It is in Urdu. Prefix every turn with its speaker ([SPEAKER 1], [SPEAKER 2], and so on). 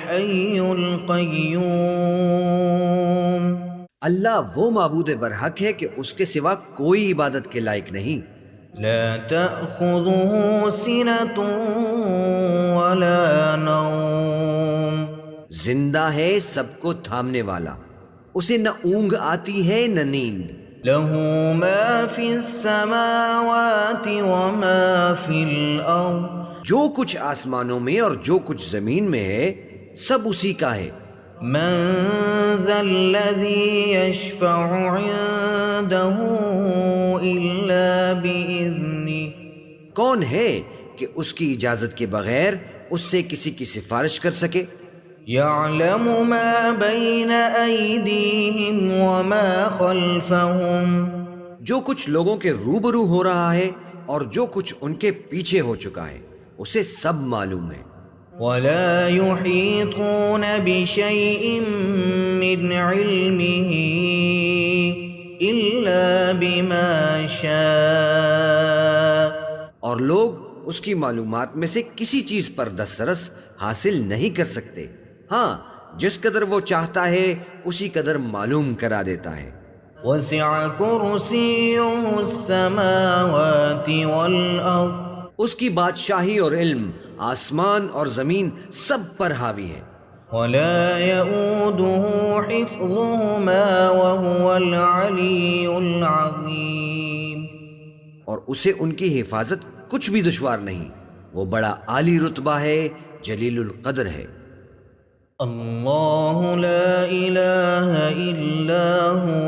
[SPEAKER 1] الحي القيوم
[SPEAKER 2] اللہ وہ معبود برحق ہے کہ اس کے سوا کوئی عبادت کے لائق نہیں.
[SPEAKER 1] لا تأخذه سنة ولا نوم
[SPEAKER 2] زندہ ہے سب کو تھامنے والا، اسے نہ اونگ آتی ہے نہ نیند.
[SPEAKER 1] له ما في السماوات وما في الأرض
[SPEAKER 2] جو کچھ آسمانوں میں اور جو کچھ زمین میں ہے سب اسی کا ہے.
[SPEAKER 1] من ذا الذي يشفع عنده إلا بإذنه
[SPEAKER 2] کون ہے کہ اس کی اجازت کے بغیر اس سے کسی کی سفارش کر سکے؟
[SPEAKER 1] يعلم ما بين أيديهم وما خلفهم
[SPEAKER 2] جو کچھ لوگوں کے روبرو ہو رہا ہے اور جو کچھ ان کے پیچھے ہو چکا ہے اسے سب معلوم ہے.
[SPEAKER 1] ولا يحيطون بشيء من علمه إلا بما شاء
[SPEAKER 2] اور لوگ اس کی معلومات میں سے کسی چیز پر دسترس حاصل نہیں کر سکتے، ہاں جس قدر وہ چاہتا ہے اسی قدر معلوم کرا دیتا ہے.
[SPEAKER 1] وسع كرسيه السماوات والأرض
[SPEAKER 2] اس کی بادشاہی اور علم آسمان اور زمین سب پر حاوی ہے.
[SPEAKER 1] ولا يؤوده حفظهما وهو العلي العظيم
[SPEAKER 2] اور اسے ان کی حفاظت کچھ بھی دشوار نہیں، وہ بڑا عالی رتبہ ہے، جلیل القدر ہے.
[SPEAKER 1] الله لا إله إلا هو